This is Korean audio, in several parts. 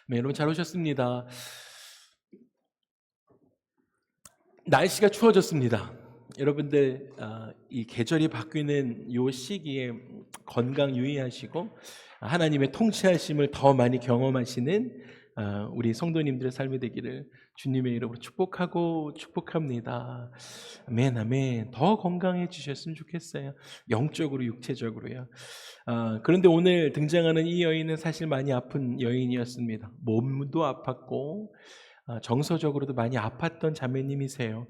네, 여러분 잘 오셨습니다. 날씨가 추워졌습니다. 여러분들 이 계절이 바뀌는 요 시기에 건강 유의하시고 하나님의 통치하심을 더 많이 경험하시는 우리 성도님들의 삶이 되기를 주님의 이름으로 축복하고 축복합니다. 아멘, 아멘. 더 건강해지셨으면 좋겠어요. 영적으로, 육체적으로요. 그런데 오늘 등장하는 이 여인은 사실 많이 아픈 여인이었습니다. 몸도 아팠고 정서적으로도 많이 아팠던 자매님이세요.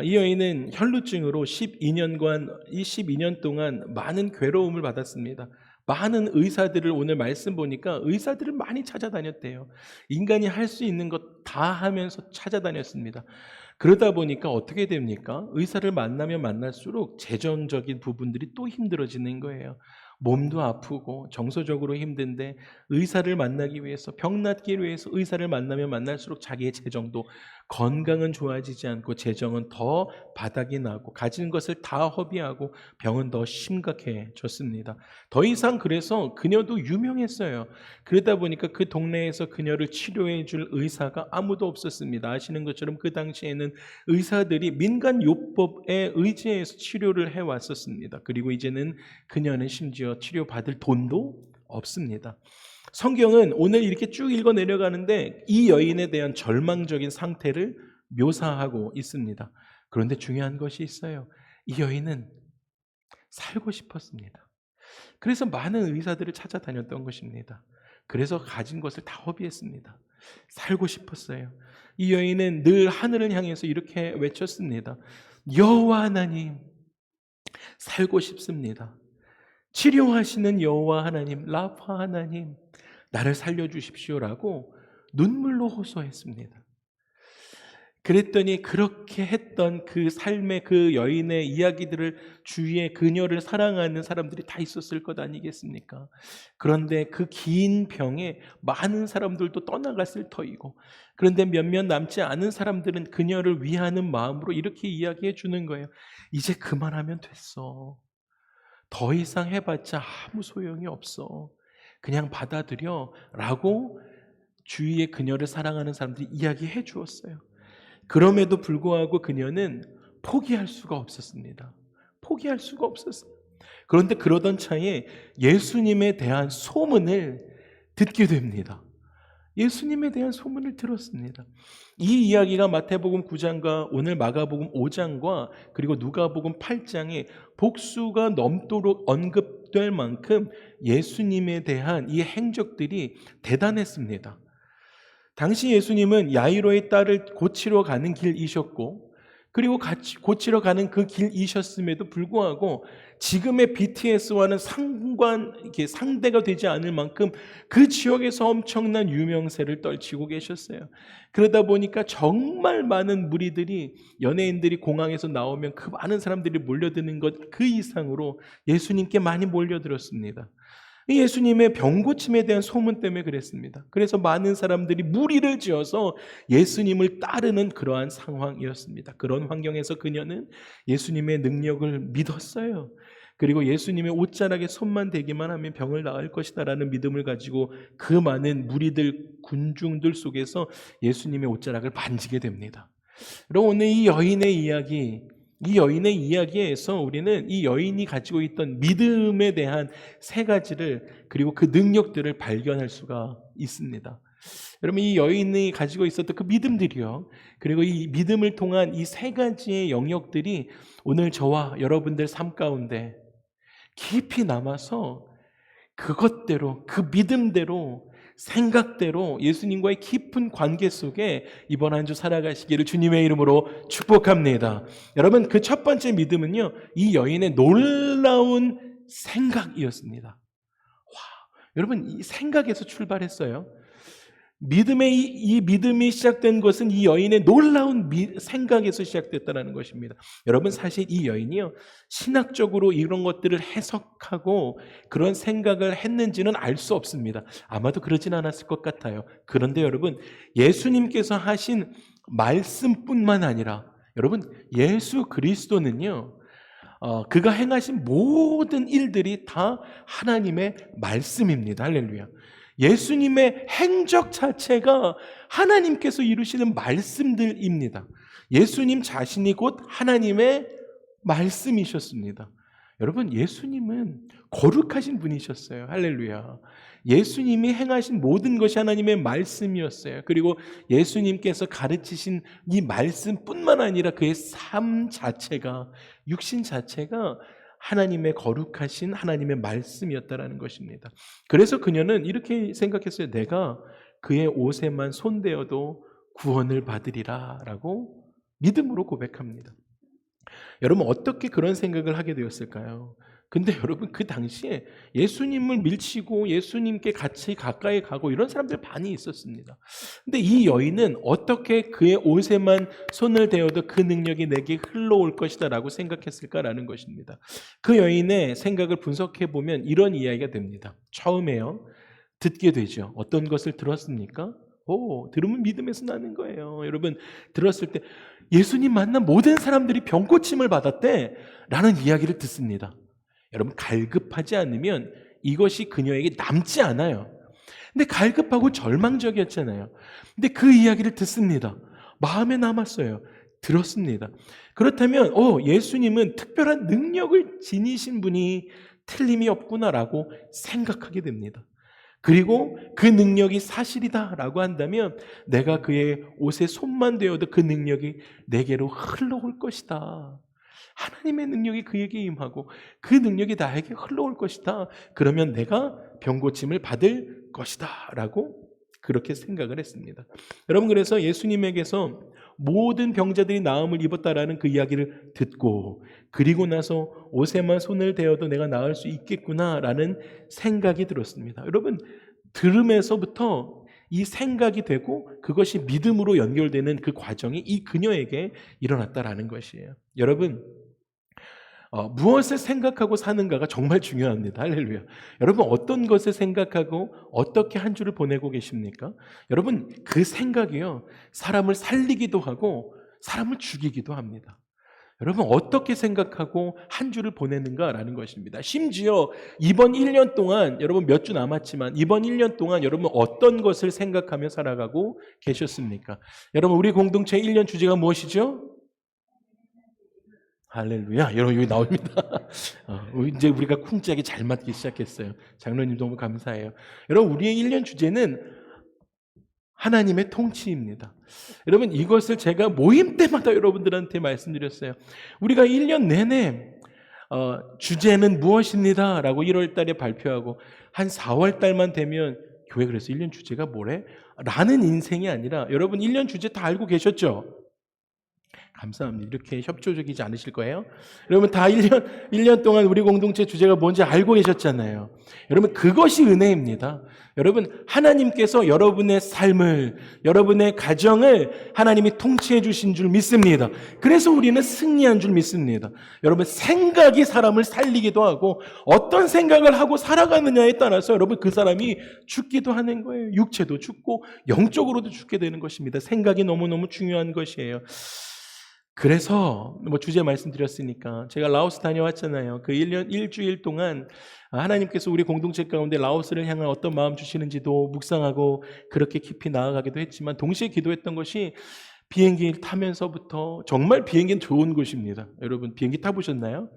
이 여인은 혈루증으로 12년 동안 많은 괴로움을 받았습니다. 많은 의사들을 오늘 말씀 보니까 의사들을 많이 찾아다녔대요. 인간이 할 수 있는 것 다 하면서 찾아다녔습니다. 그러다 보니까 어떻게 됩니까? 의사를 만나면 만날수록 재정적인 부분들이 또 힘들어지는 거예요. 몸도 아프고 정서적으로 힘든데 의사를 만나기 위해서, 병 낫기 위해서 의사를 만나면 만날수록 자기의 재정도, 건강은 좋아지지 않고 재정은 더 바닥이 나고 가진 것을 다 허비하고 병은 더 심각해졌습니다. 더 이상 그래서 그녀도 유명했어요. 그러다 보니까 그 동네에서 그녀를 치료해 줄 의사가 아무도 없었습니다. 아시는 것처럼 그 당시에는 의사들이 민간 요법에 의지해서 치료를 해왔었습니다. 그리고 이제는 그녀는 심지어 치료받을 돈도 없습니다. 성경은 오늘 이렇게 쭉 읽어 내려가는데 이 여인에 대한 절망적인 상태를 묘사하고 있습니다. 그런데 중요한 것이 있어요. 이 여인은 살고 싶었습니다. 그래서 많은 의사들을 찾아다녔던 것입니다. 그래서 가진 것을 다 허비했습니다. 살고 싶었어요. 이 여인은 늘 하늘을 향해서 이렇게 외쳤습니다. 여호와 하나님, 살고 싶습니다. 치료하시는 여호와 하나님, 라파 하나님, 나를 살려주십시오라고 눈물로 호소했습니다. 그랬더니 그렇게 했던 그 삶의 그 여인의 이야기들을 주위에 그녀를 사랑하는 사람들이 다 있었을 것 아니겠습니까? 그런데 그 긴 병에 많은 사람들도 떠나갔을 터이고, 그런데 몇몇 남지 않은 사람들은 그녀를 위하는 마음으로 이렇게 이야기해 주는 거예요. 이제 그만하면 됐어. 더 이상 해봤자 아무 소용이 없어. 그냥 받아들여 라고 주위에 그녀를 사랑하는 사람들이 이야기해 주었어요. 그럼에도 불구하고 그녀는 포기할 수가 없었습니다. 포기할 수가 없었어요. 그런데 그러던 차에 예수님에 대한 소문을 듣게 됩니다. 예수님에 대한 소문을 들었습니다. 이 이야기가 마태복음 9장과 오늘 마가복음 5장과 그리고 누가복음 8장에 복수가 넘도록 언급될 만큼 예수님에 대한 이 행적들이 대단했습니다. 당시 예수님은 야이로의 딸을 고치러 가는 길이셨고, 그리고 같이 고치러 가는 그 길이셨음에도 불구하고 지금의 BTS와는 이렇게 상대가 되지 않을 만큼 그 지역에서 엄청난 유명세를 떨치고 계셨어요. 그러다 보니까 정말 많은 무리들이, 연예인들이 공항에서 나오면 그 많은 사람들이 몰려드는 것 그 이상으로 예수님께 많이 몰려들었습니다. 예수님의 병고침에 대한 소문 때문에 그랬습니다. 그래서 많은 사람들이 무리를 지어서 예수님을 따르는 그러한 상황이었습니다. 그런 환경에서 그녀는 예수님의 능력을 믿었어요. 그리고 예수님의 옷자락에 손만 대기만 하면 병을 나을 것이다라는 믿음을 가지고 그 많은 무리들, 군중들 속에서 예수님의 옷자락을 만지게 됩니다. 여러분, 오늘 이 여인의 이야기에서 우리는 이 여인이 가지고 있던 믿음에 대한 세 가지를, 그리고 그 능력들을 발견할 수가 있습니다. 여러분, 이 여인이 가지고 있었던 그 믿음들이요, 그리고 이 믿음을 통한 이 세 가지의 영역들이 오늘 저와 여러분들 삶 가운데 깊이 남아서 그것대로, 그 믿음대로, 생각대로 예수님과의 깊은 관계 속에 이번 한 주 살아가시기를 주님의 이름으로 축복합니다. 여러분, 그 첫 번째 믿음은요, 이 여인의 놀라운 생각이었습니다. 와, 여러분, 이 생각에서 출발했어요. 이 믿음이 시작된 것은 이 여인의 놀라운 생각에서 시작됐다는 것입니다. 여러분, 사실 이 여인이요, 신학적으로 이런 것들을 해석하고 그런 생각을 했는지는 알 수 없습니다. 아마도 그러진 않았을 것 같아요. 그런데 여러분, 예수님께서 하신 말씀뿐만 아니라, 여러분, 예수 그리스도는요, 그가 행하신 모든 일들이 다 하나님의 말씀입니다. 할렐루야. 예수님의 행적 자체가 하나님께서 이루시는 말씀들입니다. 예수님 자신이 곧 하나님의 말씀이셨습니다. 여러분, 예수님은 거룩하신 분이셨어요. 할렐루야. 예수님이 행하신 모든 것이 하나님의 말씀이었어요. 그리고 예수님께서 가르치신 이 말씀뿐만 아니라 그의 삶 자체가, 육신 자체가 하나님의 거룩하신 하나님의 말씀이었다라는 것입니다. 그래서 그녀는 이렇게 생각했어요. 내가 그의 옷에만 손대어도 구원을 받으리라 라고 믿음으로 고백합니다. 여러분, 어떻게 그런 생각을 하게 되었을까요? 근데 여러분, 그 당시에 예수님을 밀치고 예수님께 같이 가까이 가고 이런 사람들 많이 있었습니다. 근데 이 여인은 어떻게 그의 옷에만 손을 대어도 그 능력이 내게 흘러올 것이다 라고 생각했을까라는 것입니다. 그 여인의 생각을 분석해 보면 이런 이야기가 됩니다. 처음에요, 듣게 되죠. 어떤 것을 들었습니까? 들으면 믿음에서 나는 거예요. 여러분, 들었을 때 예수님 만난 모든 사람들이 병고침을 받았대 라는 이야기를 듣습니다. 여러분, 갈급하지 않으면 이것이 그녀에게 남지 않아요. 근데 갈급하고 절망적이었잖아요. 근데 그 이야기를 듣습니다. 마음에 남았어요. 들었습니다. 그렇다면 예수님은 특별한 능력을 지니신 분이 틀림이 없구나라고 생각하게 됩니다. 그리고 그 능력이 사실이다라고 한다면 내가 그의 옷에 손만 대어도 그 능력이 내게로 흘러올 것이다. 하나님의 능력이 그에게 임하고 그 능력이 나에게 흘러올 것이다. 그러면 내가 병고침을 받을 것이다 라고 그렇게 생각을 했습니다. 여러분, 그래서 예수님에게서 모든 병자들이 나음을 입었다라는 그 이야기를 듣고 그리고 나서 옷에만 손을 대어도 내가 나을 수 있겠구나라는 생각이 들었습니다. 여러분, 들음에서부터 이 생각이 되고 그것이 믿음으로 연결되는 그 과정이 이 그녀에게 일어났다라는 것이에요. 여러분, 무엇을 생각하고 사는가가 정말 중요합니다. 할렐루야. 여러분, 어떤 것을 생각하고 어떻게 한 주를 보내고 계십니까? 여러분, 그 생각이요, 사람을 살리기도 하고 사람을 죽이기도 합니다. 여러분, 어떻게 생각하고 한 주를 보내는가라는 것입니다. 심지어 이번 1년 동안, 여러분 몇 주 남았지만 이번 1년 동안 여러분 어떤 것을 생각하며 살아가고 계셨습니까? 여러분, 우리 공동체 1년 주제가 무엇이죠? 할렐루야. 여러분, 여기 나옵니다. 이제 우리가 쿵짝이 잘 맞기 시작했어요. 장로님 너무 감사해요. 여러분, 우리의 1년 주제는 하나님의 통치입니다. 여러분, 이것을 제가 모임 때마다 여러분들한테 말씀드렸어요. 우리가 1년 내내 주제는 무엇입니다 라고 1월 달에 발표하고 한 4월 달만 되면 교회 그래서 1년 주제가 뭐래? 라는 인생이 아니라 여러분 1년 주제 다 알고 계셨죠? 감사합니다. 이렇게 협조적이지 않으실 거예요? 여러분, 다 1년 동안 우리 공동체 주제가 뭔지 알고 계셨잖아요. 여러분, 그것이 은혜입니다. 여러분, 하나님께서 여러분의 삶을, 여러분의 가정을 하나님이 통치해 주신 줄 믿습니다. 그래서 우리는 승리한 줄 믿습니다. 여러분, 생각이 사람을 살리기도 하고 어떤 생각을 하고 살아가느냐에 따라서 여러분, 그 사람이 죽기도 하는 거예요. 육체도 죽고 영적으로도 죽게 되는 것입니다. 생각이 너무너무 중요한 것이에요. 그래서 주제 말씀드렸으니까 제가 라오스 다녀왔잖아요. 그 1주일 동안 하나님께서 우리 공동체 가운데 라오스를 향한 어떤 마음 주시는지도 묵상하고 그렇게 깊이 나아가기도 했지만 동시에 기도했던 것이 비행기 타면서부터 정말 비행기는 좋은 곳입니다. 여러분, 비행기 타보셨나요?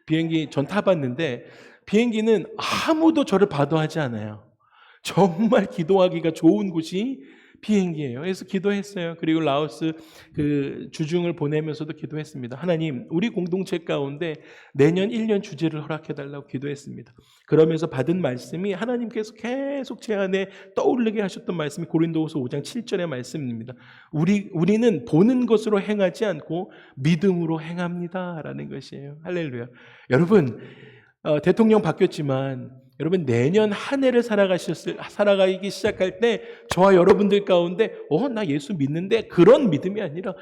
비행기 전 타봤는데 비행기는 아무도 저를 바도하지 않아요. 정말 기도하기가 좋은 곳이 비행기예요. 그래서 기도했어요. 그리고 라오스 그 주중을 보내면서도 기도했습니다. 하나님, 우리 공동체 가운데 내년 1년 주제를 허락해달라고 기도했습니다. 그러면서 받은 말씀이 하나님께서 계속 제 안에 떠오르게 하셨던 말씀이 고린도후서 5장 7절의 말씀입니다. 우리는 보는 것으로 행하지 않고 믿음으로 행합니다 라는 것이에요. 할렐루야. 여러분, 대통령 바뀌었지만 여러분, 내년 한 해를 살아가기 시작할 때 저와 여러분들 가운데 나 예수 믿는데 그런 믿음이 아니라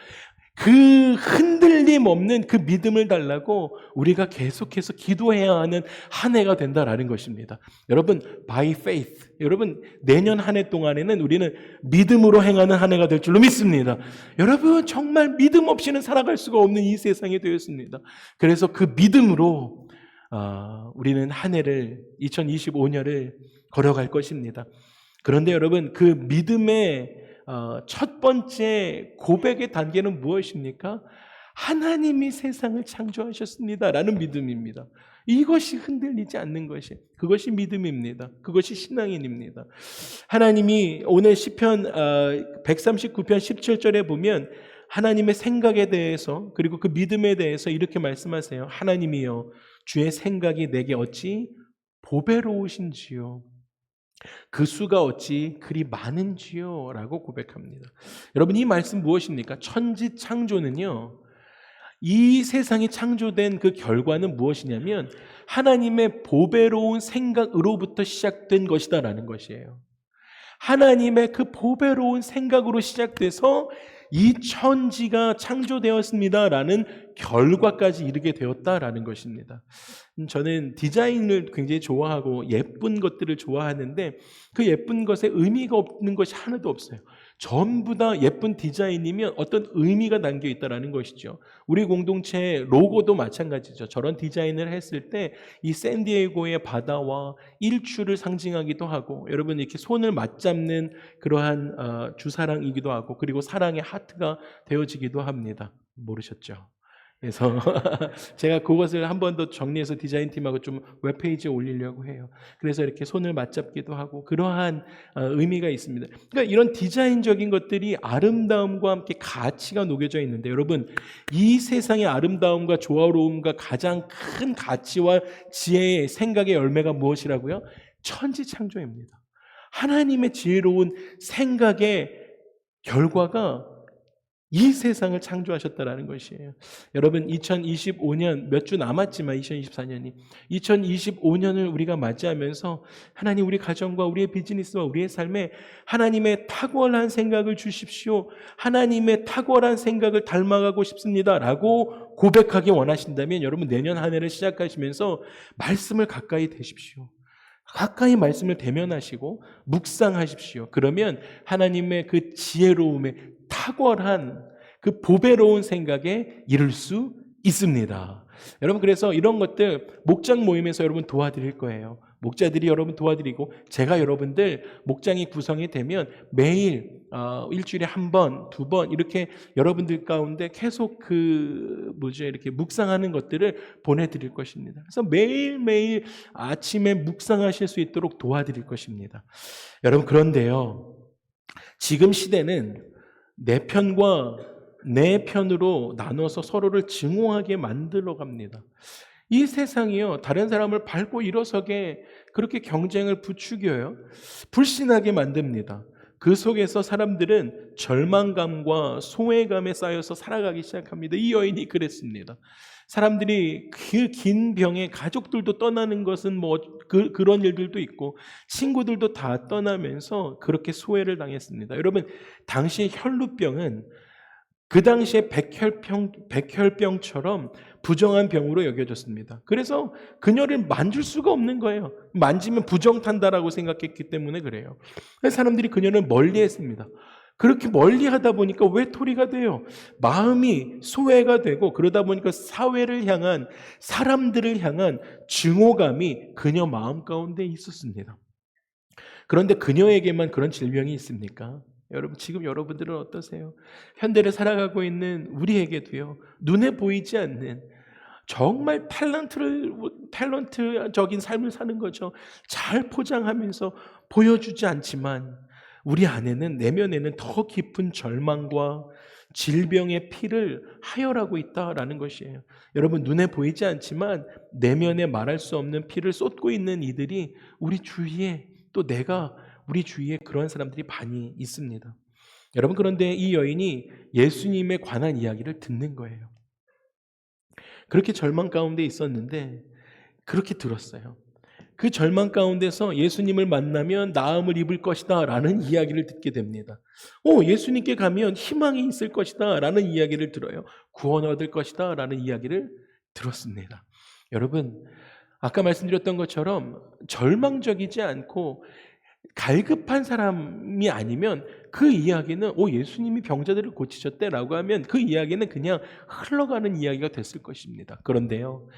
그 흔들림 없는 그 믿음을 달라고 우리가 계속해서 기도해야 하는 한 해가 된다라는 것입니다. 여러분, by faith. 여러분, 내년 한 해 동안에는 우리는 믿음으로 행하는 한 해가 될 줄로 믿습니다. 여러분, 정말 믿음 없이는 살아갈 수가 없는 이 세상이 되었습니다. 그래서 그 믿음으로 우리는 한 해를 2025년을 걸어갈 것입니다. 그런데 여러분, 그 믿음의 첫 번째 고백의 단계는 무엇입니까? 하나님이 세상을 창조하셨습니다라는 믿음입니다. 이것이 흔들리지 않는 것이, 그것이 믿음입니다. 그것이 신앙인입니다. 하나님이 오늘 시편 139편 17절에 보면 하나님의 생각에 대해서, 그리고 그 믿음에 대해서 이렇게 말씀하세요. 하나님이여, 주의 생각이 내게 어찌 보배로우신지요, 그 수가 어찌 그리 많은지요 라고 고백합니다. 여러분, 이 말씀 무엇입니까? 천지 창조는요, 이 세상이 창조된 그 결과는 무엇이냐면 하나님의 보배로운 생각으로부터 시작된 것이다라는 것이에요. 하나님의 그 보배로운 생각으로 시작돼서 이 천지가 창조되었습니다라는 결과까지 이르게 되었다라는 것입니다. 저는 디자인을 굉장히 좋아하고 예쁜 것들을 좋아하는데 그 예쁜 것에 의미가 없는 것이 하나도 없어요. 전부 다 예쁜 디자인이면 어떤 의미가 담겨 있다는 것이죠. 우리 공동체 로고도 마찬가지죠. 저런 디자인을 했을 때 이 샌디에이고의 바다와 일출을 상징하기도 하고, 여러분 이렇게 손을 맞잡는 그러한 주사랑이기도 하고, 그리고 사랑의 하트가 되어지기도 합니다. 모르셨죠? 그래서 제가 그것을 한 번 더 정리해서 디자인팀하고 좀 웹페이지에 올리려고 해요. 그래서 이렇게 손을 맞잡기도 하고 그러한 의미가 있습니다. 그러니까 이런 디자인적인 것들이 아름다움과 함께 가치가 녹여져 있는데, 여러분, 이 세상의 아름다움과 조화로움과 가장 큰 가치와 지혜의 생각의 열매가 무엇이라고요? 천지창조입니다. 하나님의 지혜로운 생각의 결과가 이 세상을 창조하셨다라는 것이에요. 여러분, 2025년 몇 주 남았지만 2024년이 2025년을 우리가 맞이하면서 하나님, 우리 가정과 우리의 비즈니스와 우리의 삶에 하나님의 탁월한 생각을 주십시오, 하나님의 탁월한 생각을 닮아가고 싶습니다 라고 고백하기 원하신다면 여러분, 내년 한 해를 시작하시면서 말씀을 가까이 대십시오. 가까이 말씀을 대면하시고 묵상하십시오. 그러면 하나님의 그 지혜로움에 탁월한 그 보배로운 생각에 이를 수 있습니다. 여러분, 그래서 이런 것들 목장 모임에서 여러분 도와드릴 거예요. 목자들이 여러분 도와드리고, 제가 여러분들 목장이 구성이 되면 매일 일주일에 한 번, 두 번 이렇게 여러분들 가운데 계속 이렇게 묵상하는 것들을 보내드릴 것입니다. 그래서 매일매일 아침에 묵상하실 수 있도록 도와드릴 것입니다. 여러분, 그런데요, 지금 시대는 내 편과 내 편으로 나눠서 서로를 증오하게 만들어 갑니다. 이 세상이요, 다른 사람을 밟고 일어서게 그렇게 경쟁을 부추겨요. 불신하게 만듭니다. 그 속에서 사람들은 절망감과 소외감에 쌓여서 살아가기 시작합니다. 이 여인이 그랬습니다. 사람들이 그 긴 병에 가족들도 떠나는 것은 그런 일들도 있고 친구들도 다 떠나면서 그렇게 소외를 당했습니다. 여러분, 당시 혈루병은 그 당시에 백혈병처럼 부정한 병으로 여겨졌습니다. 그래서 그녀를 만질 수가 없는 거예요. 만지면 부정탄다라고 생각했기 때문에 그래요. 그래서 사람들이 그녀를 멀리했습니다. 그렇게 멀리하다 보니까 외톨이가 돼요. 마음이 소외가 되고, 그러다 보니까 사회를 향한, 사람들을 향한 증오감이 그녀 마음 가운데 있었습니다. 그런데 그녀에게만 그런 질병이 있습니까? 여러분, 지금 여러분들은 어떠세요? 현대를 살아가고 있는 우리에게도요, 눈에 보이지 않는 정말 탤런트적인 삶을 사는 거죠. 잘 포장하면서 보여주지 않지만 우리 안에는, 내면에는 더 깊은 절망과 질병의 피를 하혈하고 있다라는 것이에요. 여러분, 눈에 보이지 않지만 내면에 말할 수 없는 피를 쏟고 있는 이들이 우리 주위에, 또 우리 주위에 그런 사람들이 많이 있습니다. 여러분, 그런데 이 여인이 예수님에 관한 이야기를 듣는 거예요. 그렇게 절망 가운데 있었는데 그렇게 들었어요. 그 절망 가운데서 예수님을 만나면 나음을 입을 것이다 라는 이야기를 듣게 됩니다. 예수님께 가면 희망이 있을 것이다 라는 이야기를 들어요. 구원 얻을 것이다 라는 이야기를 들었습니다. 여러분, 아까 말씀드렸던 것처럼 절망적이지 않고 갈급한 사람이 아니면 그 이야기는 예수님이 병자들을 고치셨대라고 하면 그 이야기는 그냥 흘러가는 이야기가 됐을 것입니다. 그런데요,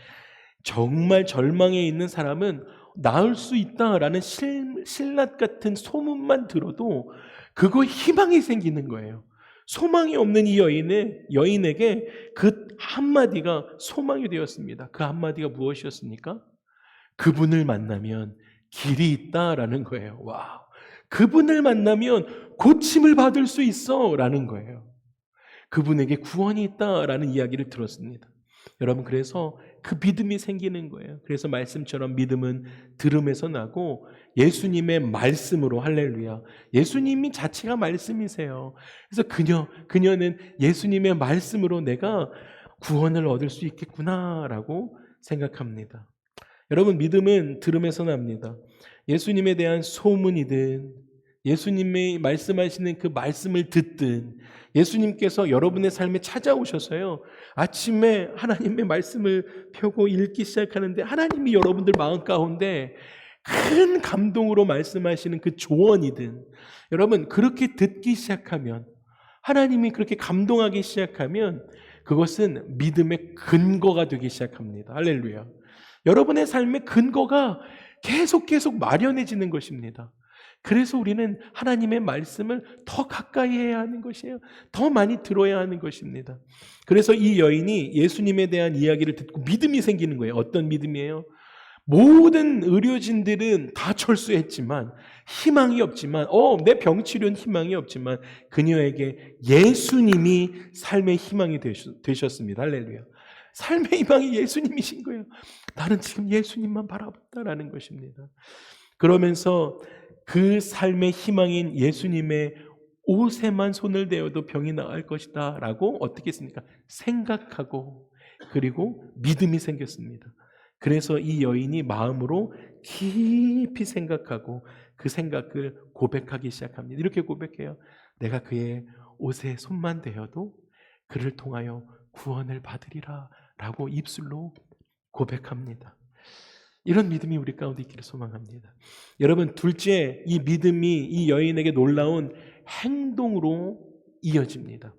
정말 절망에 있는 사람은 나을 수 있다라는 신라 같은 소문만 들어도 그거 희망이 생기는 거예요. 소망이 없는 이 여인에게 그 한마디가 소망이 되었습니다. 그 한마디가 무엇이었습니까? 그분을 만나면 길이 있다라는 거예요. 와, 그분을 만나면 고침을 받을 수 있어라는 거예요. 그분에게 구원이 있다라는 이야기를 들었습니다. 여러분, 그래서 그 믿음이 생기는 거예요. 그래서 말씀처럼 믿음은 들음에서 나고 예수님의 말씀으로, 할렐루야, 예수님이 자체가 말씀이세요. 그래서 그녀는 예수님의 말씀으로 내가 구원을 얻을 수 있겠구나라고 생각합니다. 여러분, 믿음은 들음에서 납니다. 예수님에 대한 소문이든 예수님이 말씀하시는 그 말씀을 듣든 예수님께서 여러분의 삶에 찾아오셔서요, 아침에 하나님의 말씀을 펴고 읽기 시작하는데 하나님이 여러분들 마음 가운데 큰 감동으로 말씀하시는 그 조언이든, 여러분 그렇게 듣기 시작하면, 하나님이 그렇게 감동하기 시작하면 그것은 믿음의 근거가 되기 시작합니다. 할렐루야. 여러분의 삶의 근거가 계속 마련해지는 것입니다. 그래서 우리는 하나님의 말씀을 더 가까이 해야 하는 것이에요. 더 많이 들어야 하는 것입니다. 그래서 이 여인이 예수님에 대한 이야기를 듣고 믿음이 생기는 거예요. 어떤 믿음이에요? 모든 의료진들은 다 철수했지만, 희망이 없지만, 내 병치료는 희망이 없지만 그녀에게 예수님이 삶의 희망이 되셨습니다. 할렐루야. 삶의 희망이 예수님이신 거예요. 나는 지금 예수님만 바라봤다라는 것입니다. 그러면서 그 삶의 희망인 예수님의 옷에만 손을 대어도 병이 나을 것이다 라고 어떻게 했습니까? 생각하고, 그리고 믿음이 생겼습니다. 그래서 이 여인이 마음으로 깊이 생각하고 그 생각을 고백하기 시작합니다. 이렇게 고백해요. 내가 그의 옷에 손만 대어도 그를 통하여 구원을 받으리라 라고 입술로 고백합니다. 이런 믿음이 우리 가운데 있기를 소망합니다. 여러분, 둘째, 이 믿음이 이 여인에게 놀라운 행동으로 이어집니다.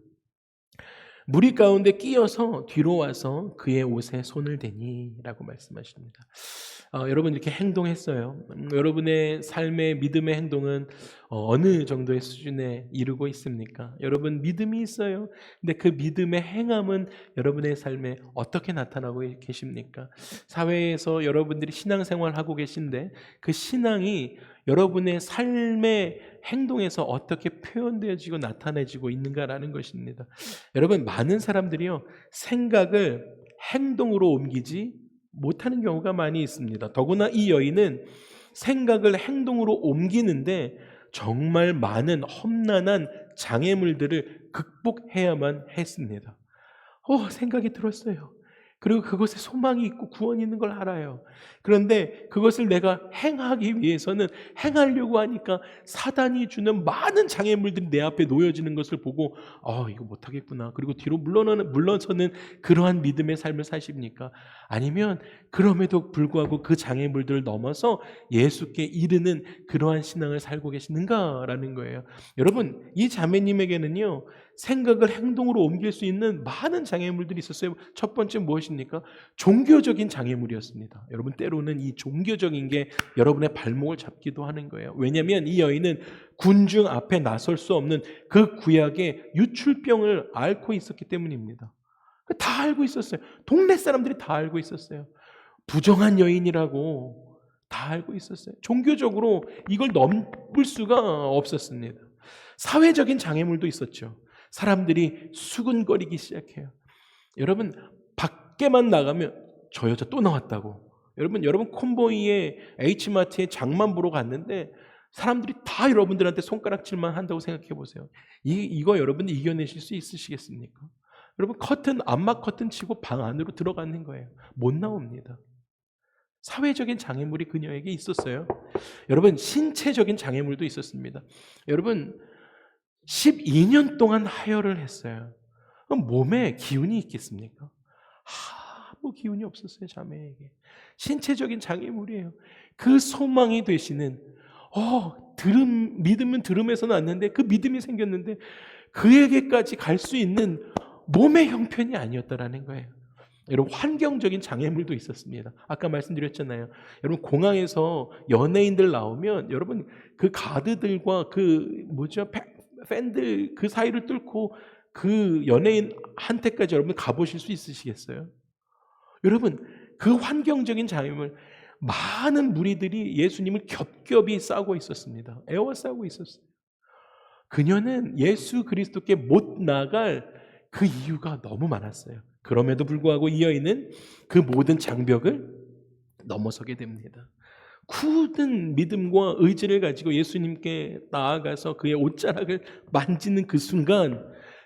무리 가운데 끼어서 뒤로 와서 그의 옷에 손을 대니 라고 말씀하십니다. 여러분, 이렇게 행동했어요. 여러분의 삶의 믿음의 행동은 어느 정도의 수준에 이르고 있습니까? 여러분, 믿음이 있어요. 근데 그 믿음의 행함은 여러분의 삶에 어떻게 나타나고 계십니까? 사회에서 여러분들이 신앙생활하고 계신데 그 신앙이 여러분의 삶의 행동에서 어떻게 표현되어지고 나타내지고 있는가라는 것입니다. 여러분, 많은 사람들이요, 생각을 행동으로 옮기지 못하는 경우가 많이 있습니다. 더구나 이 여인은 생각을 행동으로 옮기는데 정말 많은 험난한 장애물들을 극복해야만 했습니다. 생각이 들었어요. 그리고 그것에 소망이 있고 구원이 있는 걸 알아요. 그런데 그것을 내가 행하기 위해서는, 행하려고 하니까 사단이 주는 많은 장애물들이 내 앞에 놓여지는 것을 보고 이거 못하겠구나. 그리고 뒤로 물러서는 그러한 믿음의 삶을 사십니까? 아니면 그럼에도 불구하고 그 장애물들을 넘어서 예수께 이르는 그러한 신앙을 살고 계시는가라는 거예요. 여러분, 이 자매님에게는요, 생각을 행동으로 옮길 수 있는 많은 장애물들이 있었어요. 첫 번째 무엇입니까? 종교적인 장애물이었습니다. 여러분, 때로는 이 종교적인 게 여러분의 발목을 잡기도 하는 거예요. 왜냐하면 이 여인은 군중 앞에 나설 수 없는 그 구약의 유출병을 앓고 있었기 때문입니다. 다 알고 있었어요. 동네 사람들이 다 알고 있었어요. 부정한 여인이라고 다 알고 있었어요. 종교적으로 이걸 넘을 수가 없었습니다. 사회적인 장애물도 있었죠. 사람들이 수근거리기 시작해요. 여러분, 밖에만 나가면 저 여자 또 나왔다고. 여러분 콤보이의 H마트에 장만 보러 갔는데 사람들이 다 여러분들한테 손가락질만 한다고 생각해 보세요. 이거 여러분 이겨내실 수 있으시겠습니까? 여러분, 암막 커튼 치고 방 안으로 들어가는 거예요. 못 나옵니다. 사회적인 장애물이 그녀에게 있었어요. 여러분, 신체적인 장애물도 있었습니다. 여러분, 12년 동안 하혈을 했어요. 그럼 몸에 기운이 있겠습니까? 아무 기운이 없었어요, 자매에게. 신체적인 장애물이에요. 그 소망이 되시는, 믿음은 들음에서 났는데 그 믿음이 생겼는데 그에게까지 갈 수 있는 몸의 형편이 아니었다라는 거예요. 여러분 환경적인 장애물도 있었습니다. 아까 말씀드렸잖아요. 여러분 공항에서 연예인들 나오면 여러분 그 가드들과 그 뭐죠? 팬들 그 사이를 뚫고 그 연예인한테까지 여러분 가보실 수 있으시겠어요? 여러분 그 환경적인 장애물 많은 무리들이 예수님을 겹겹이 싸고 있었습니다. 애워싸고 있었어요. 그녀는 예수 그리스도께 못 나갈 그 이유가 너무 많았어요. 그럼에도 불구하고 이 여인은 그 모든 장벽을 넘어서게 됩니다. 굳은 믿음과 의지를 가지고 예수님께 나아가서 그의 옷자락을 만지는 그 순간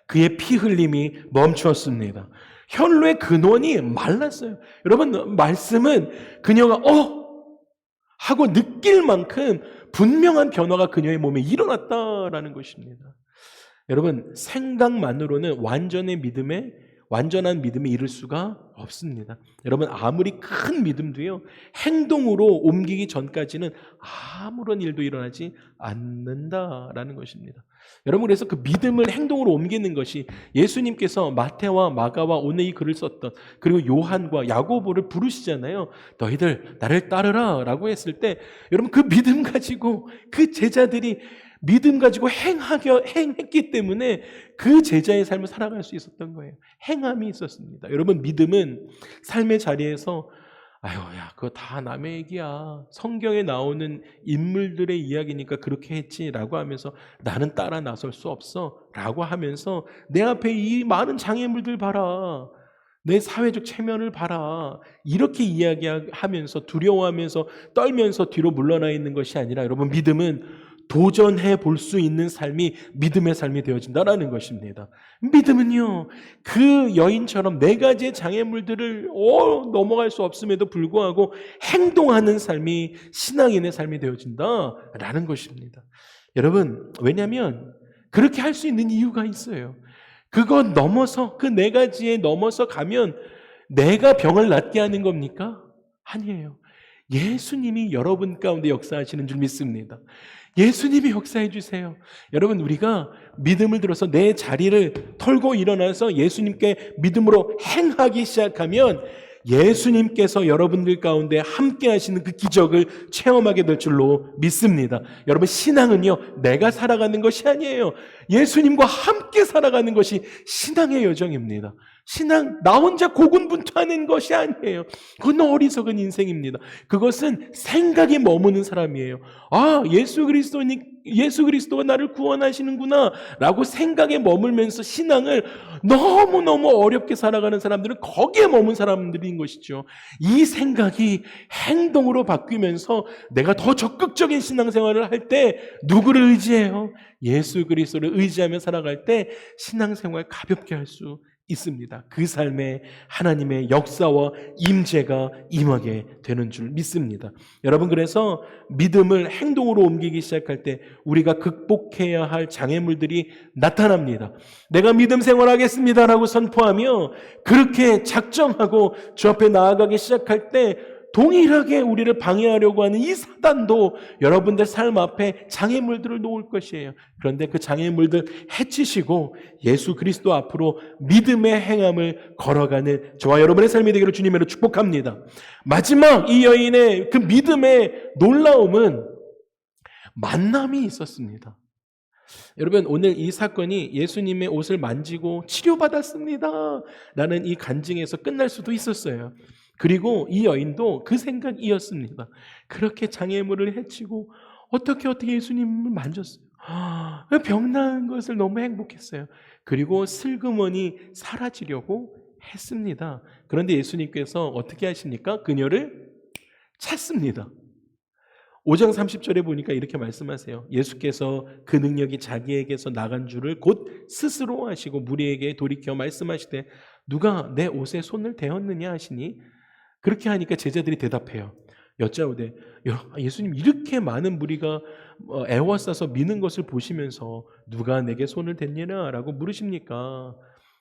그의 피 흘림이 멈추었습니다. 혈루의 근원이 말랐어요. 여러분 말씀은 그녀가 하고 느낄 만큼 분명한 변화가 그녀의 몸에 일어났다라는 것입니다. 여러분 생각만으로는 완전한 믿음에 이를 수가 없습니다. 여러분 아무리 큰 믿음도요 행동으로 옮기기 전까지는 아무런 일도 일어나지 않는다라는 것입니다. 여러분 그래서 그 믿음을 행동으로 옮기는 것이 예수님께서 마태와 마가와 오늘 이 글을 썼던 그리고 요한과 야고보를 부르시잖아요. 너희들 나를 따르라 라고 했을 때 여러분 그 믿음 가지고 그 제자들이 믿음 가지고 행했기 때문에 그 제자의 삶을 살아갈 수 있었던 거예요. 행함이 있었습니다. 여러분 믿음은 삶의 자리에서 야 그거 다 남의 얘기야. 성경에 나오는 인물들의 이야기니까 그렇게 했지라고 하면서 나는 따라 나설 수 없어 라고 하면서 내 앞에 이 많은 장애물들 봐라. 내 사회적 체면을 봐라. 이렇게 이야기하면서 두려워하면서 떨면서 뒤로 물러나 있는 것이 아니라 여러분 믿음은 도전해 볼 수 있는 삶이 믿음의 삶이 되어진다라는 것입니다. 믿음은요, 그 여인처럼 네 가지의 장애물들을 넘어갈 수 없음에도 불구하고 행동하는 삶이 신앙인의 삶이 되어진다라는 것입니다. 여러분, 왜냐하면 그렇게 할 수 있는 이유가 있어요. 그거 넘어서 그 네 가지에 넘어서 가면 내가 병을 낫게 하는 겁니까? 아니에요. 예수님이 여러분 가운데 역사하시는 줄 믿습니다. 예수님이 역사해 주세요. 여러분 우리가 믿음을 들어서 내 자리를 털고 일어나서 예수님께 믿음으로 행하기 시작하면 예수님께서 여러분들 가운데 함께 하시는 그 기적을 체험하게 될 줄로 믿습니다. 여러분 신앙은요 내가 살아가는 것이 아니에요. 예수님과 함께 살아가는 것이 신앙의 여정입니다. 신앙 나 혼자 고군분투하는 것이 아니에요. 그건 어리석은 인생입니다. 그것은 생각에 머무는 사람이에요. 예수 그리스도가 나를 구원하시는구나 라고 생각에 머물면서 신앙을 너무너무 어렵게 살아가는 사람들은 거기에 머문 사람들인 것이죠. 이 생각이 행동으로 바뀌면서 내가 더 적극적인 신앙생활을 할 때 누구를 의지해요? 예수 그리스도를 의지하며 살아갈 때 신앙생활 가볍게 할 수 있습니다. 그 삶에 하나님의 역사와 임재가 임하게 되는 줄 믿습니다. 여러분 그래서 믿음을 행동으로 옮기기 시작할 때 우리가 극복해야 할 장애물들이 나타납니다. 내가 믿음 생활하겠습니다라고 선포하며 그렇게 작정하고 주 앞에 나아가기 시작할 때 동일하게 우리를 방해하려고 하는 이 사단도 여러분들 삶 앞에 장애물들을 놓을 것이에요. 그런데 그 장애물들 해치시고 예수 그리스도 앞으로 믿음의 행함을 걸어가는 저와 여러분의 삶이 되기를 주님으로 축복합니다. 마지막 이 여인의 그 믿음의 놀라움은 만남이 있었습니다. 여러분 오늘 이 사건이 예수님의 옷을 만지고 치료받았습니다 라는 이 간증에서 끝날 수도 있었어요. 그리고 이 여인도 그 생각이었습니다. 그렇게 장애물을 해치고 어떻게 예수님을 만졌어요. 병나은 것을 너무 행복했어요. 그리고 슬그머니 사라지려고 했습니다. 그런데 예수님께서 어떻게 하십니까? 그녀를 찾습니다. 5장 30절에 보니까 이렇게 말씀하세요. 예수께서 그 능력이 자기에게서 나간 줄을 곧 스스로 아시고 무리에게 돌이켜 말씀하시되 누가 내 옷에 손을 대었느냐 하시니 그렇게 하니까 제자들이 대답해요. 여짜오되 예수님 이렇게 많은 무리가 애워싸서 미는 것을 보시면서 누가 내게 손을 댔느냐 라고 물으십니까?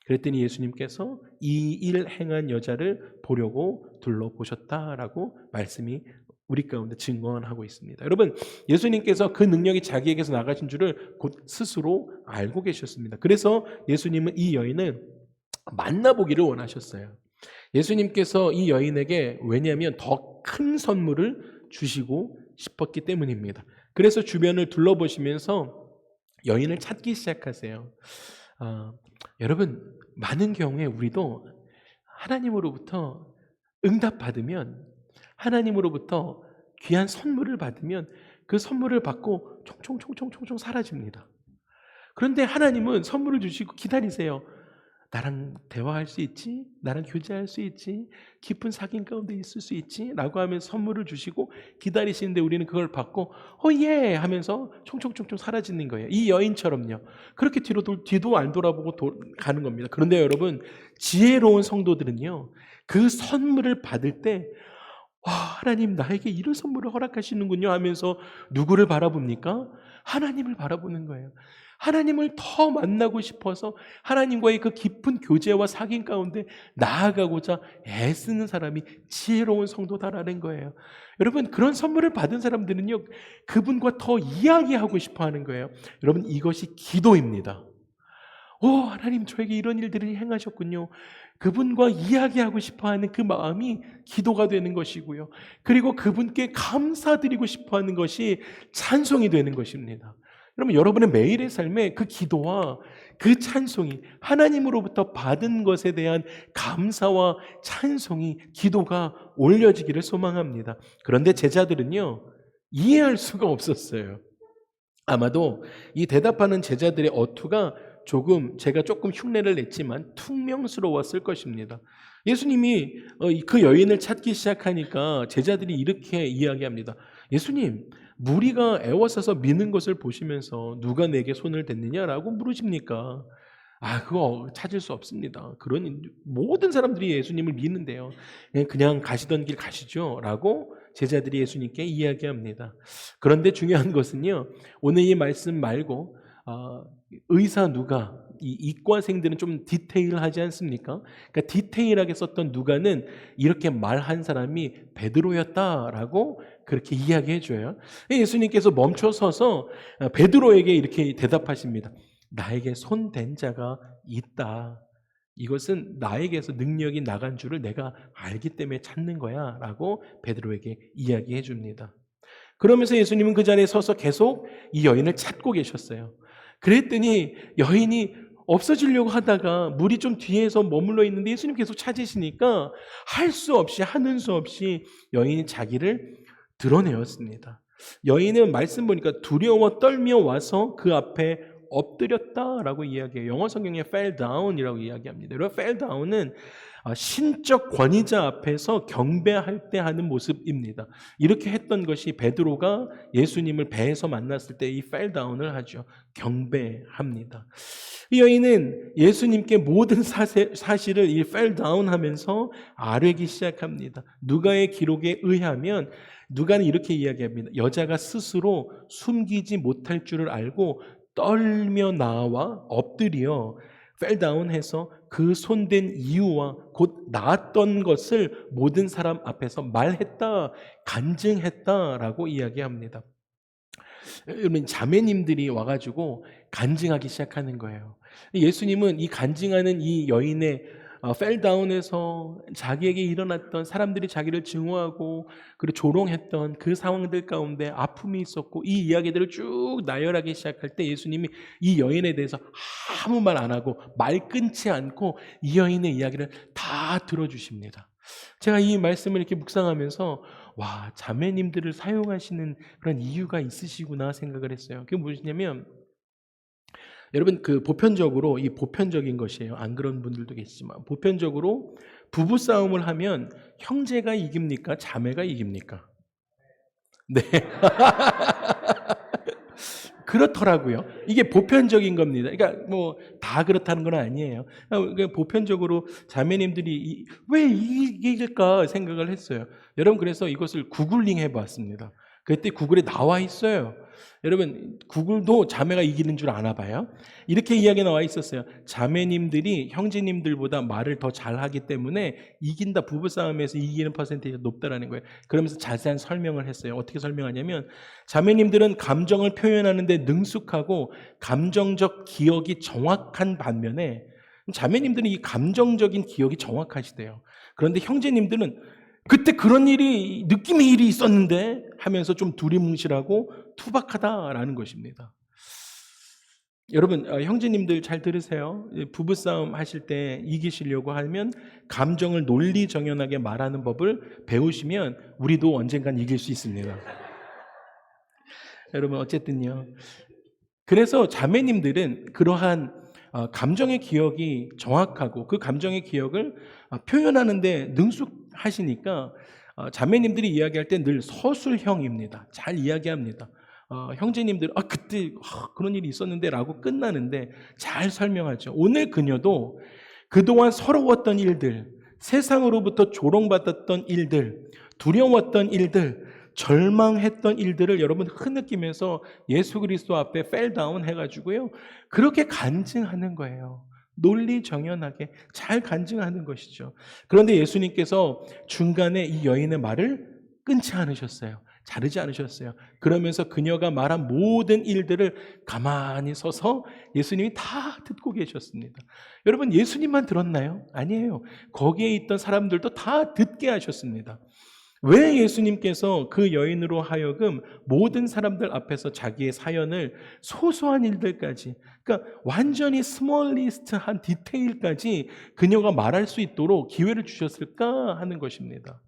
그랬더니 예수님께서 이 일 행한 여자를 보려고 둘러보셨다라고 말씀이 우리 가운데 증언하고 있습니다. 여러분 예수님께서 그 능력이 자기에게서 나가신 줄을 곧 스스로 알고 계셨습니다. 그래서 예수님은 이 여인을 만나보기를 원하셨어요. 예수님께서 이 여인에게 왜냐하면 더 큰 선물을 주시고 싶었기 때문입니다. 그래서 주변을 둘러보시면서 여인을 찾기 시작하세요. 아, 여러분, 많은 경우에 우리도 하나님으로부터 응답받으면, 하나님으로부터 귀한 선물을 받으면 그 선물을 받고 총총총총총총 사라집니다. 그런데 하나님은 선물을 주시고 기다리세요. 나랑 대화할 수 있지? 나랑 교제할 수 있지? 깊은 사귐 가운데 있을 수 있지? 라고 하면서 선물을 주시고 기다리시는데 우리는 그걸 받고 예! 하면서 총총총총 사라지는 거예요. 이 여인처럼요. 그렇게 뒤도 안 돌아보고 가는 겁니다. 그런데 여러분, 지혜로운 성도들은요, 그 선물을 받을 때 하나님 나에게 이런 선물을 허락하시는군요 하면서 누구를 바라봅니까? 하나님을 바라보는 거예요. 하나님을 더 만나고 싶어서 하나님과의 그 깊은 교제와 사귐 가운데 나아가고자 애쓰는 사람이 지혜로운 성도다라는 거예요. 여러분, 그런 선물을 받은 사람들은요, 그분과 더 이야기하고 싶어 하는 거예요. 여러분, 이것이 기도입니다. 하나님 저에게 이런 일들을 행하셨군요. 그분과 이야기하고 싶어하는 그 마음이 기도가 되는 것이고요. 그리고 그분께 감사드리고 싶어하는 것이 찬송이 되는 것입니다. 여러분, 여러분의 매일의 삶에 그 기도와 그 찬송이, 하나님으로부터 받은 것에 대한 감사와 찬송이, 기도가 올려지기를 소망합니다. 그런데 제자들은요, 이해할 수가 없었어요. 아마도 이 대답하는 제자들의 어투가 제가 조금 흉내를 냈지만 퉁명스러웠을 것입니다. 예수님이 그 여인을 찾기 시작하니까 제자들이 이렇게 이야기합니다. 예수님, 무리가 애워싸서 미는 것을 보시면서 누가 내게 손을 댔느냐라고 물으십니까? 그거 찾을 수 없습니다. 모든 사람들이 예수님을 미는데요. 그냥 가시던 길 가시죠. 라고 제자들이 예수님께 이야기합니다. 그런데 중요한 것은요, 오늘 이 말씀 말고 의사 누가, 이 이과생들은 좀 디테일하지 않습니까? 그러니까 디테일하게 썼던 누가는 이렇게 말한 사람이 베드로였다라고 그렇게 이야기해줘요. 예수님께서 멈춰서서 베드로에게 이렇게 대답하십니다. 나에게 손댄 자가 있다. 이것은 나에게서 능력이 나간 줄을 내가 알기 때문에 찾는 거야 라고 베드로에게 이야기해 줍니다. 그러면서 예수님은 그 자리에 서서 계속 이 여인을 찾고 계셨어요. 그랬더니 여인이 없어지려고 하다가 물이 좀 뒤에서 머물러 있는데 예수님 계속 찾으시니까 하는 수 없이 여인이 자기를 드러내었습니다. 여인은 말씀 보니까 두려워 떨며 와서 그 앞에 엎드렸다라고 이야기해요. 영어 성경에 fell down이라고 이야기합니다. 여러분, fell down은 신적 권위자 앞에서 경배할 때 하는 모습입니다. 이렇게 했던 것이 베드로가 예수님을 배에서 만났을 때 이 fell down을 하죠. 경배합니다. 이 여인은 예수님께 모든 사실을 이 fell down 하면서 아뢰기 시작합니다. 누가의 기록에 의하면 누가는 이렇게 이야기합니다. 여자가 스스로 숨기지 못할 줄을 알고 떨며 나와 엎드려 펠다운해서 그 손댄 이유와 곧 나았던 것을 모든 사람 앞에서 말했다, 간증했다라고 이야기합니다. 여러분, 자매님들이 와가지고 간증하기 시작하는 거예요. 예수님은 이 간증하는 이 여인의 펠다운에서 자기에게 일어났던, 사람들이 자기를 증오하고 그리고 조롱했던 그 상황들 가운데 아픔이 있었고 이 이야기들을 쭉 나열하기 시작할 때 예수님이 이 여인에 대해서 아무 말 안 하고 말 끊지 않고 이 여인의 이야기를 다 들어주십니다. 제가 이 말씀을 이렇게 묵상하면서 자매님들을 사용하시는 그런 이유가 있으시구나 생각을 했어요. 그게 무엇이냐면, 여러분, 보편적으로, 이 보편적인 것이에요. 안 그런 분들도 계시지만 보편적으로 부부 싸움을 하면 형제가 이깁니까? 자매가 이깁니까? 네. 그렇더라고요. 이게 보편적인 겁니다. 그러니까 다 그렇다는 건 아니에요. 보편적으로 자매님들이 왜 이길까 생각을 했어요. 여러분, 그래서 이것을 구글링 해봤습니다. 그때 구글에 나와 있어요. 여러분, 구글도 자매가 이기는 줄 아나 봐요. 이렇게 이야기 나와 있었어요. 자매님들이 형제님들보다 말을 더 잘하기 때문에 이긴다, 부부싸움에서 이기는 퍼센테이지가 높다라는 거예요. 그러면서 자세한 설명을 했어요. 어떻게 설명하냐면, 자매님들은 감정을 표현하는 데 능숙하고 감정적 기억이 정확한 반면에 자매님들은 이 감정적인 기억이 정확하시대요. 그런데 형제님들은 그때 그런 일이, 느낌의 일이 있었는데 하면서 좀 두리뭉실하고 투박하다라는 것입니다. 여러분, 형제님들 잘 들으세요. 부부싸움 하실 때 이기시려고 하면 감정을 논리정연하게 말하는 법을 배우시면 우리도 언젠간 이길 수 있습니다. 여러분, 어쨌든요. 그래서 자매님들은 그러한 감정의 기억이 정확하고 그 감정의 기억을 표현하는데 능숙하시니까 자매님들이 이야기할 때 늘 서술형입니다. 잘 이야기합니다. 형제님들 그때 그런 일이 있었는데 라고 끝나는데 잘 설명하죠. 오늘 그녀도 그동안 서러웠던 일들, 세상으로부터 조롱받았던 일들, 두려웠던 일들, 절망했던 일들을 여러분 흐느끼면서 예수 그리스도 앞에 펠다운 해가지고요, 그렇게 간증하는 거예요. 논리정연하게 잘 간증하는 것이죠. 그런데 예수님께서 중간에 이 여인의 말을 끊지 않으셨어요. 자르지 않으셨어요. 그러면서 그녀가 말한 모든 일들을 가만히 서서 예수님이 다 듣고 계셨습니다. 여러분, 예수님만 들었나요? 아니에요. 거기에 있던 사람들도 다 듣게 하셨습니다. 왜 예수님께서 그 여인으로 하여금 모든 사람들 앞에서 자기의 사연을 소소한 일들까지, 그러니까 완전히 스몰리스트한 디테일까지 그녀가 말할 수 있도록 기회를 주셨을까 하는 것입니다.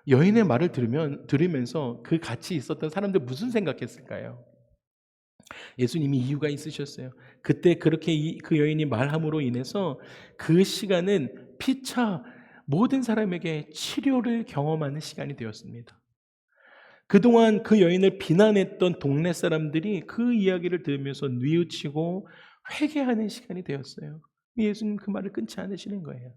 여인의 말을 들으면서 그 같이 있었던 사람들 무슨 생각했을까요? 예수님이 이유가 있으셨어요. 그때 그렇게 그 여인이 말함으로 인해서 그 시간은 피차 모든 사람에게 치료를 경험하는 시간이 되었습니다. 그동안 그 여인을 비난했던 동네 사람들이 그 이야기를 들으면서 뉘우치고 회개하는 시간이 되었어요. 예수님 그 말을 끊지 않으시는 거예요.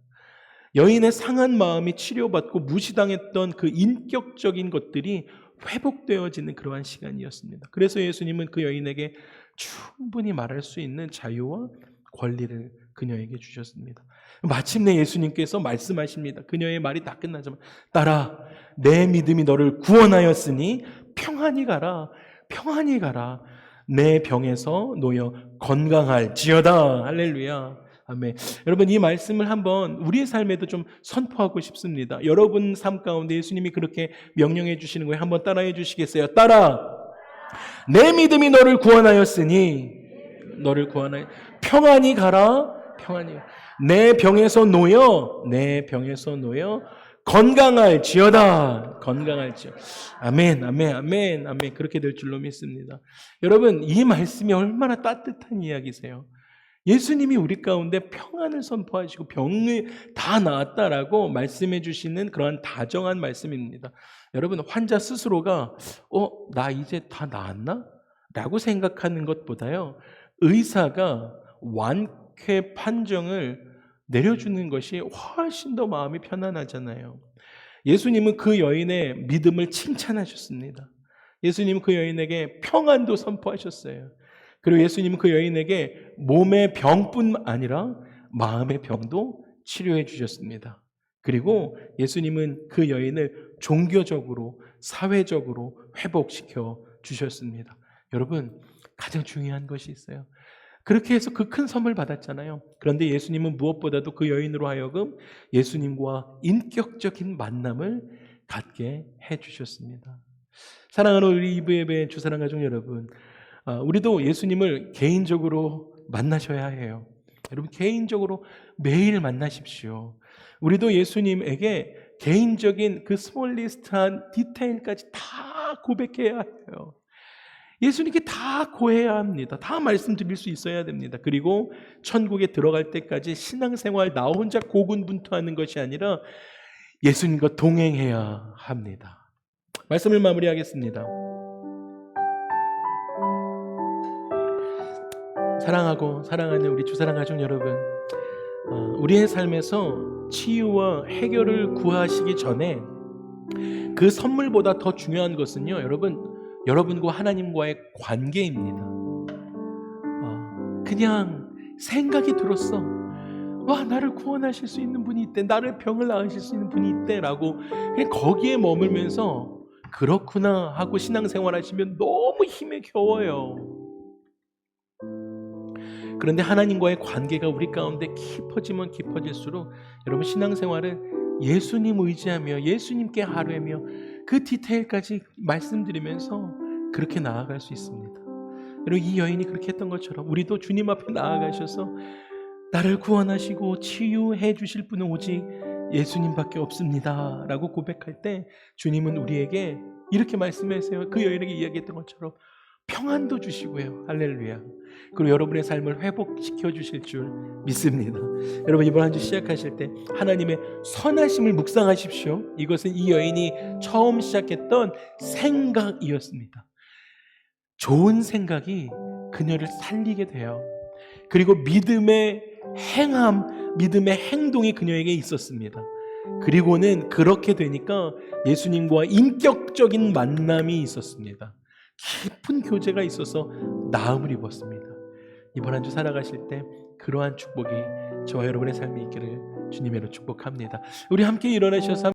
여인의 상한 마음이 치료받고 무시당했던 그 인격적인 것들이 회복되어지는 그러한 시간이었습니다. 그래서 예수님은 그 여인에게 충분히 말할 수 있는 자유와 권리를 그녀에게 주셨습니다. 마침내 예수님께서 말씀하십니다. 그녀의 말이 다 끝나자마자 딸아, 내 믿음이 너를 구원하였으니 평안히 가라, 평안히 가라. 내 병에서 놓여 건강할지어다. 할렐루야. 아멘. 여러분, 이 말씀을 한번 우리의 삶에도 좀 선포하고 싶습니다. 여러분 삶 가운데 예수님이 그렇게 명령해 주시는 거예요. 한번 따라해 주시겠어요? 딸아, 내 믿음이 너를 구원하였으니 너를 구원하여 평안히 가라, 평안히. 내 병에서 놓여 건강할지어다. 건강할지어다. 아멘, 아멘, 아멘, 아멘. 그렇게 될 줄로 믿습니다. 여러분, 이 말씀이 얼마나 따뜻한 이야기세요. 예수님이 우리 가운데 평안을 선포하시고 병이 다 나았다라고 말씀해 주시는 그러한 다정한 말씀입니다. 여러분, 환자 스스로가 나 이제 다 나았나? 라고 생각하는 것보다요, 의사가 완쾌 판정을 내려주는 것이 훨씬 더 마음이 편안하잖아요. 예수님은 그 여인의 믿음을 칭찬하셨습니다. 예수님은 그 여인에게 평안도 선포하셨어요. 그리고 예수님은 그 여인에게 몸의 병뿐 아니라 마음의 병도 치료해 주셨습니다. 그리고 예수님은 그 여인을 종교적으로, 사회적으로 회복시켜 주셨습니다. 여러분, 가장 중요한 것이 있어요. 그렇게 해서 그 큰 선물 받았잖아요. 그런데 예수님은 무엇보다도 그 여인으로 하여금 예수님과 인격적인 만남을 갖게 해주셨습니다. 사랑하는 우리 이브예배 주사랑 가족 여러분, 우리도 예수님을 개인적으로 만나셔야 해요. 여러분, 개인적으로 매일 만나십시오. 우리도 예수님에게 개인적인 그 스몰리스트한 디테일까지 다 고백해야 해요. 예수님께 다 고해야 합니다. 다 말씀드릴 수 있어야 됩니다. 그리고 천국에 들어갈 때까지 신앙생활 나 혼자 고군분투하는 것이 아니라 예수님과 동행해야 합니다. 말씀을 마무리하겠습니다. 사랑하고 사랑하는 우리 주사랑 가족 여러분, 우리의 삶에서 치유와 해결을 구하시기 전에 그 선물보다 더 중요한 것은요, 여러분과 하나님과의 관계입니다. 그냥 생각이 들었어. 나를 구원하실 수 있는 분이 있대, 나를 병을 나으실 수 있는 분이 있대 라고 그냥 거기에 머물면서 그렇구나 하고 신앙생활 하시면 너무 힘에 겨워요. 그런데 하나님과의 관계가 우리 가운데 깊어지면 깊어질수록 여러분 신앙생활은 예수님 의지하며 예수님께 하루며 그 디테일까지 말씀드리면서 그렇게 나아갈 수 있습니다. 여러분 이 여인이 그렇게 했던 것처럼 우리도 주님 앞에 나아가셔서 나를 구원하시고 치유해 주실 분은 오직 예수님밖에 없습니다 라고 고백할 때 주님은 우리에게 이렇게 말씀하세요. 그 여인에게 이야기했던 것처럼 평안도 주시고요. 할렐루야. 그리고 여러분의 삶을 회복시켜 주실 줄 믿습니다. 여러분 이번 한 주 시작하실 때 하나님의 선하심을 묵상하십시오. 이것은 이 여인이 처음 시작했던 생각이었습니다. 좋은 생각이 그녀를 살리게 돼요. 그리고 믿음의 행함, 믿음의 행동이 그녀에게 있었습니다. 그리고는 그렇게 되니까 예수님과 인격적인 만남이 있었습니다. 깊은 교제가 있어서 나음을 입었습니다. 이번 한 주 살아가실 때 그러한 축복이 저와 여러분의 삶에 있기를 주님으로 축복합니다. 우리 함께 일어나셔서